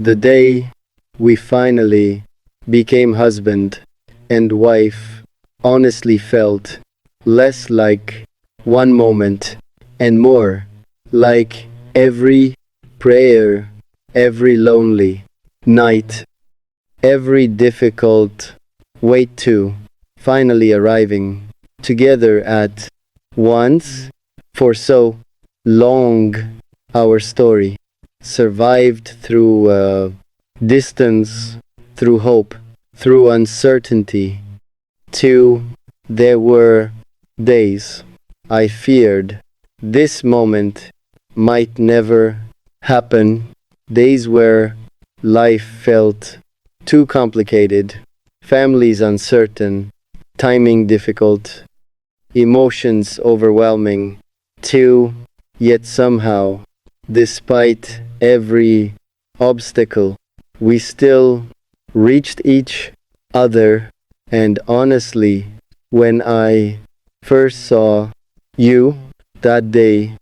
The day we finally became husband and wife honestly felt less like one moment and more like every prayer, every lonely night, every difficult wait to finally arriving together at once. For so long, our story survived through distance, through hope, through uncertainty. Too, there were days I feared this moment might never happen, days where life felt too complicated, families uncertain, timing difficult, emotions overwhelming. Too, yet somehow, despite every obstacle, we still reached each other. And honestly, when I first saw you that day,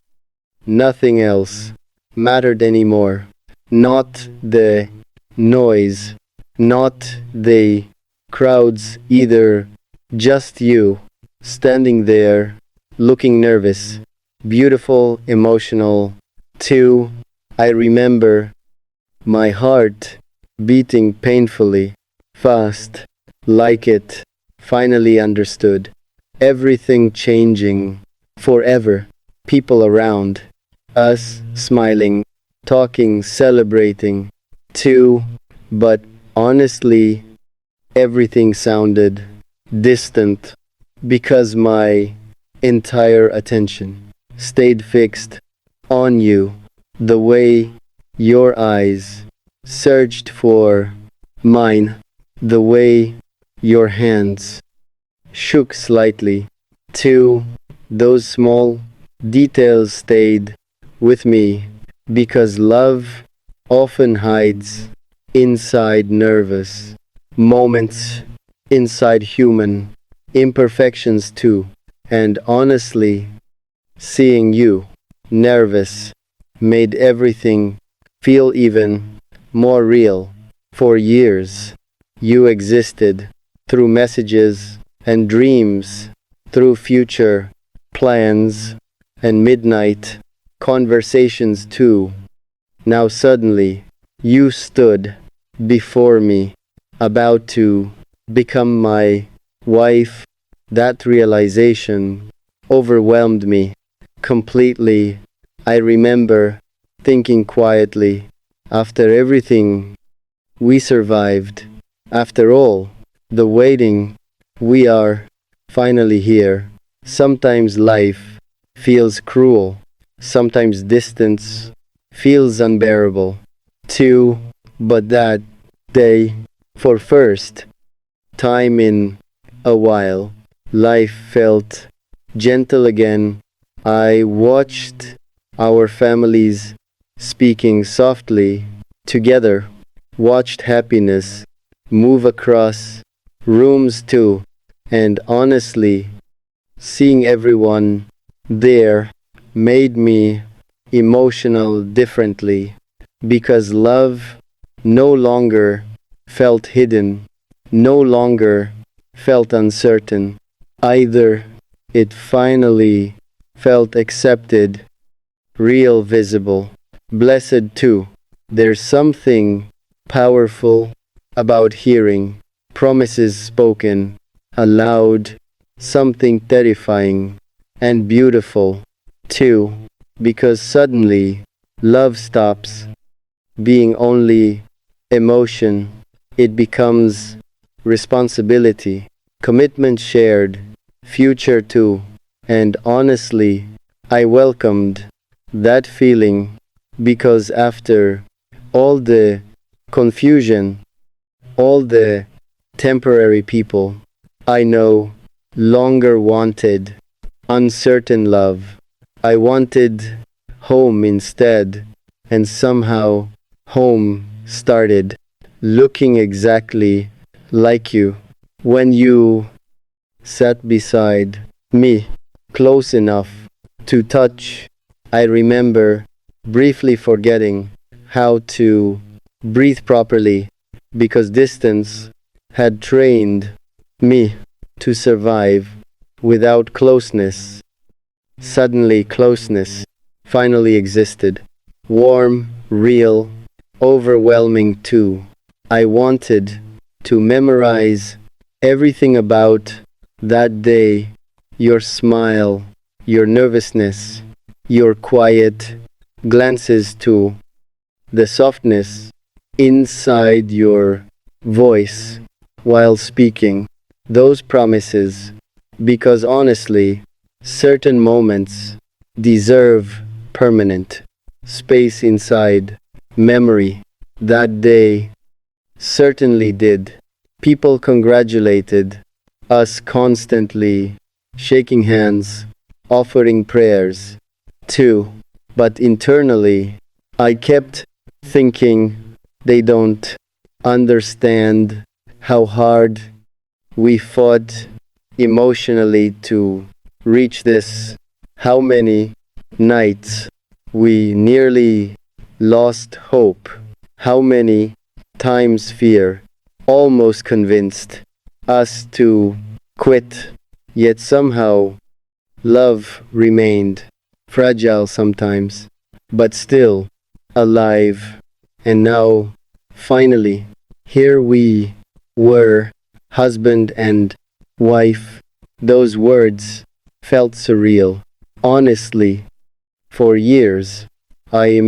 nothing else mattered anymore. Not the noise, not the crowds either, just you, standing there, looking nervous, beautiful, emotional. Too, I remember my heart beating painfully fast, like it finally understood. Everything changing forever. People around us smiling, talking, celebrating too. But honestly, everything sounded distant because my entire attention stayed fixed on you. The way your eyes searched for mine, the way your hands shook slightly, too. Those small details stayed with me because love often hides inside nervous moments, inside human imperfections too. And honestly, seeing you nervous made everything feel even more real. For years, you existed through messages and dreams, through future plans and midnight conversations too. Now suddenly, you stood before me, about to become my wife. That realization overwhelmed me completely. I remember thinking quietly, after everything we survived, after all the waiting, we are finally here. Sometimes life feels cruel, sometimes distance feels unbearable too, but that day, for first time in a while, life felt gentle again. I watched our families speaking softly together, watched happiness move across rooms too, and honestly, seeing everyone there made me emotional differently because love no longer felt hidden, no longer felt uncertain. Either it finally felt accepted, real, visible, blessed too. There's something powerful about hearing promises spoken aloud, something terrifying and beautiful too, because suddenly love stops being only emotion, it becomes responsibility, commitment shared, future too. And honestly, I welcomed that feeling because after all the confusion, all the temporary people I no longer wanted uncertain love. I wanted home instead, and somehow home started looking exactly like you. When you sat beside me, close enough to touch, I remember briefly forgetting how to breathe properly, because distance had trained me to survive without closeness. Suddenly, closeness finally existed. Warm, real, overwhelming too. I wanted to memorize everything about that day, your smile, your nervousness, your quiet glances too, the softness inside your voice while speaking, those promises, because honestly, certain moments deserve permanent space inside memory. That day certainly did. People congratulated us constantly, shaking hands, offering prayers, too. But internally, I kept thinking they don't understand how hard we fought emotionally to reach this. How many nights we nearly lost hope. How many times fear almost convinced us to quit. Yet somehow love remained fragile sometimes, but still alive. And now, finally, here we were, husband and wife. Those words felt surreal. Honestly, for years, I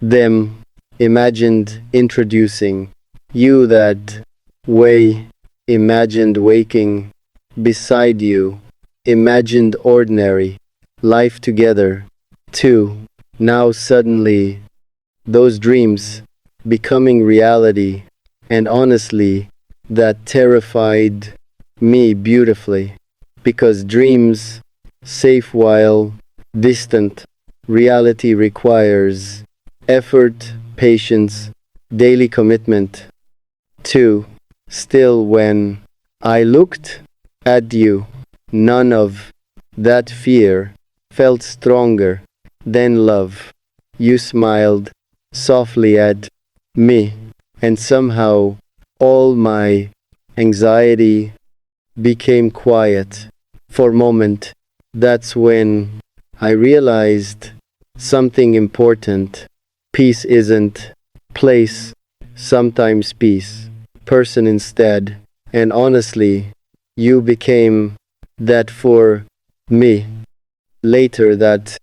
them, imagined introducing you that way, imagined waking beside you, imagined ordinary life together, too. Now suddenly, those dreams becoming reality, and honestly, that terrified me beautifully, because dreams, safe while distant, reality requires effort, patience, daily commitment. 2. Still, when I looked at you, none of that fear felt stronger than love. You smiled softly at me, and somehow all my anxiety became quiet. For a moment, that's when I realized something important. Peace isn't place, sometimes peace, person instead. And honestly, you became that for me. Later that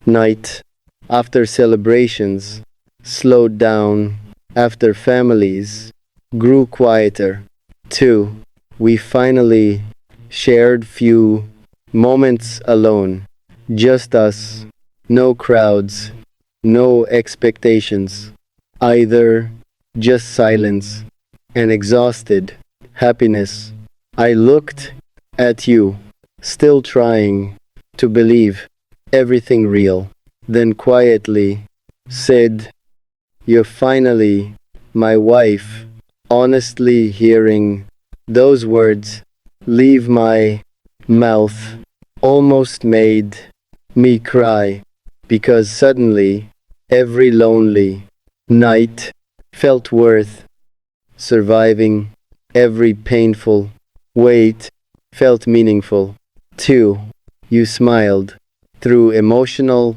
night, after celebrations slowed down, after families grew quieter, too, we finally shared few moments alone, just us, no crowds, no expectations, either just silence and exhausted happiness. I looked at you, still trying to believe everything real, then quietly said, "You're finally my wife." Honestly, hearing those words leave my mouth almost made me cry, because suddenly every lonely night felt worth surviving, every painful wait felt meaningful. 2. You smiled through emotional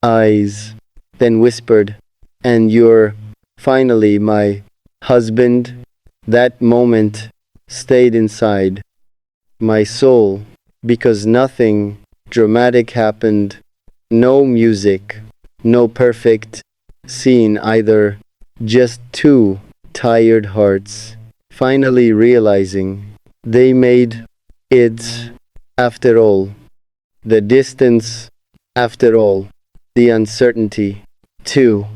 eyes, then whispered, "And you're finally my husband." That moment stayed inside my soul, because nothing dramatic happened, no music, no perfect scene either, just two tired hearts finally realizing they made it after all. The distance, after all, the uncertainty. 2.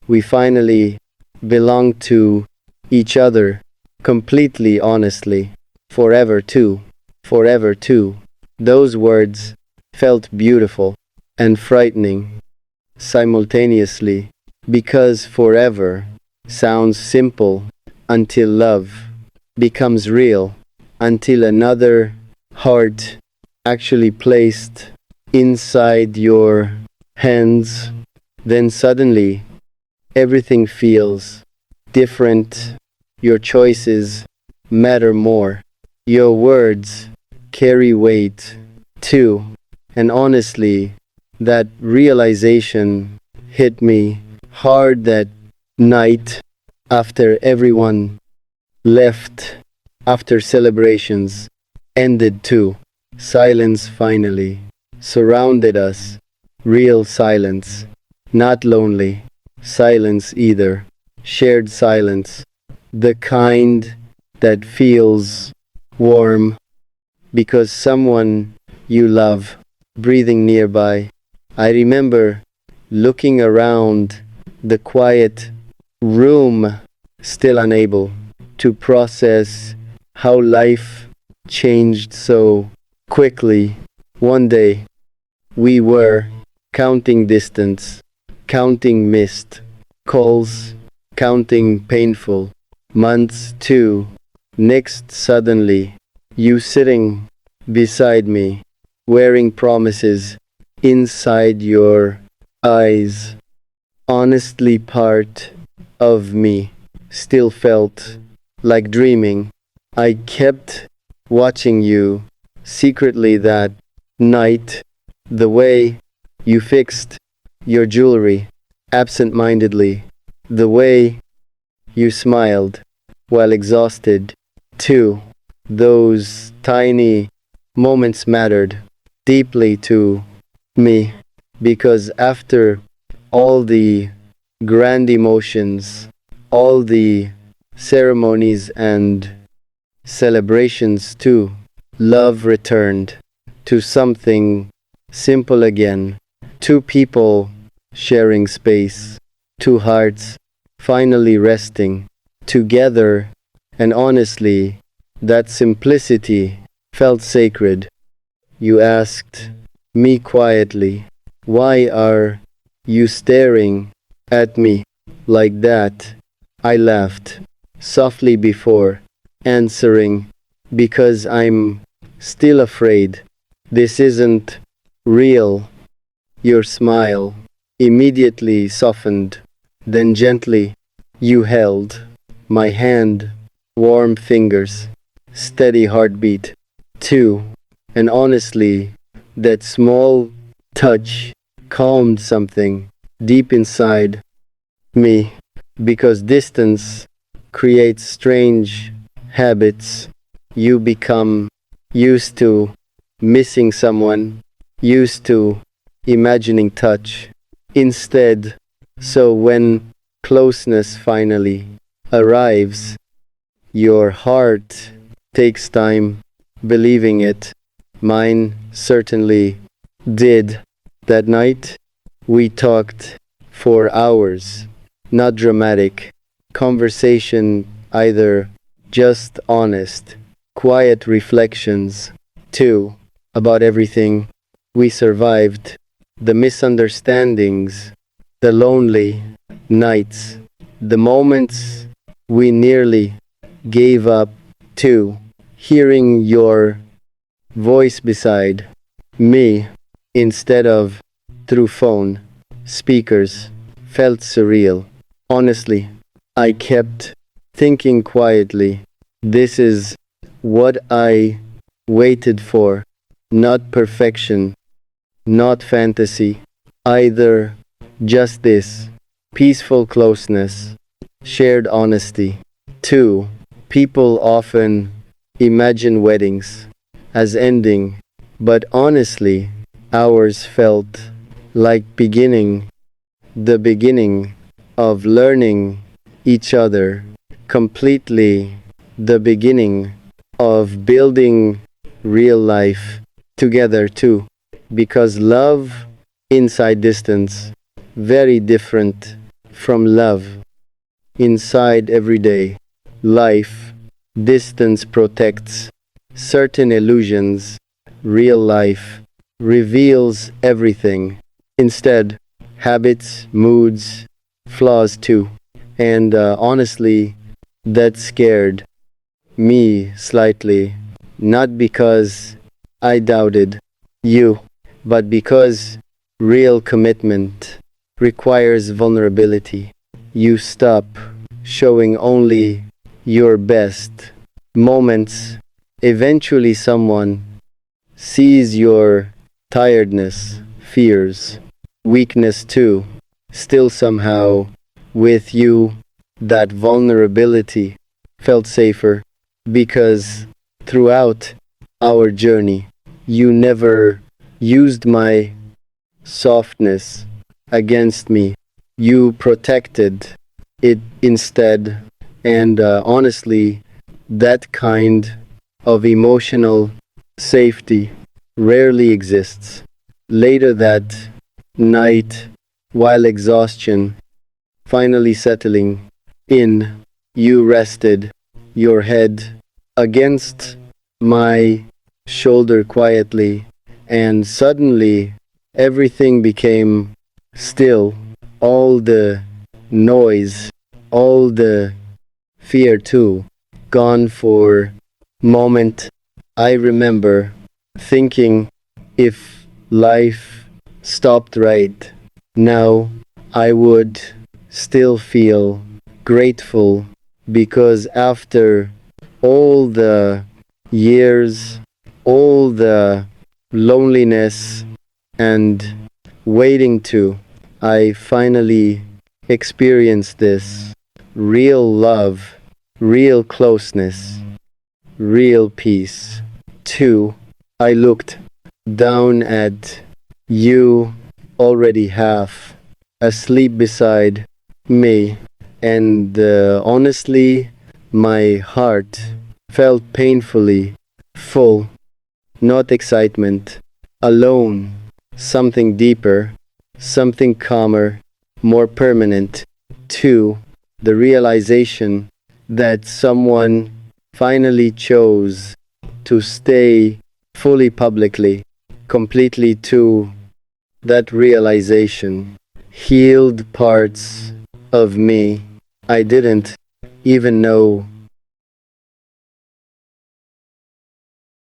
We finally belong to each other completely, honestly. Forever too. Forever too. Those words felt beautiful and frightening simultaneously, because forever sounds simple until love becomes real, until another heart actually placed inside your hands. Then suddenly everything feels different. Your choices matter more. Your words carry weight too. And honestly, that realization hit me hard that night after everyone left, after celebrations ended too. Silence finally surrounded us. Real silence. Not lonely silence either. Shared silence. The kind that feels warm because someone you love breathing nearby. I remember looking around the quiet room, still unable to process how life changed so quickly. One day, we were counting distance, counting missed calls, counting painful months too. Next, suddenly, you sitting beside me, wearing promises inside your eyes. Honestly, part of me still felt like dreaming. I kept watching you secretly that night, the way you fixed your jewelry absent mindedly, the way you smiled while exhausted, too. Those tiny moments mattered deeply to me because after all the grand emotions, all the ceremonies and celebrations too, love returned to something simple again. Two people sharing space, two hearts finally resting together, and honestly, that simplicity felt sacred. You asked me quietly, why are you staring at me like that? I laughed softly before answering, because I'm still afraid. This isn't real. Your smile immediately softened. Then gently you held my hand, warm fingers, steady heartbeat, too. And honestly, that small touch calmed something deep inside me because distance creates strange habits. You become used to missing someone, used to imagining touch instead. So when closeness finally arrives, your heart takes time believing it. Mine certainly did. That night, we talked for hours. Not dramatic conversation either, just honest, quiet reflections, too, about everything we survived, the misunderstandings, the lonely nights, the moments we nearly gave up, too. Hearing your voice beside me instead of through phone speakers felt surreal. Honestly, I kept thinking quietly, this is what I waited for. Not perfection, not fantasy, either, just this peaceful closeness, shared honesty. Two, people often imagine weddings as ending, but honestly, ours felt like the beginning of learning each other completely, the beginning of building real life together too. Because love inside distance, very different from love inside everyday life. Distance protects certain illusions, real life reveals everything. Instead, habits, moods, flaws too. And honestly, that scared me slightly. Not because I doubted you, but because real commitment requires vulnerability. You stop showing only your best moments. Eventually, someone sees your tiredness, fears, weakness too. Still, somehow, with you, that vulnerability felt safer because throughout our journey, you never used my softness against me. You protected it instead. And honestly, that kind of emotional safety rarely exists. Later that night, while exhaustion finally settling in, you rested your head against my shoulder quietly, and suddenly everything became still. All the noise, all the fear too, gone for moment. I remember thinking if life stopped right now, I would still feel grateful because after all the years, all the loneliness and waiting to, I finally experienced this real love, real closeness, real peace. Two, I looked down at you already half asleep beside me, and honestly, my heart felt painfully full, not excitement, alone, something deeper, something calmer, more permanent. Two, the realization that someone finally chose to stay fully publicly, completely to that realization healed parts of me I didn't even know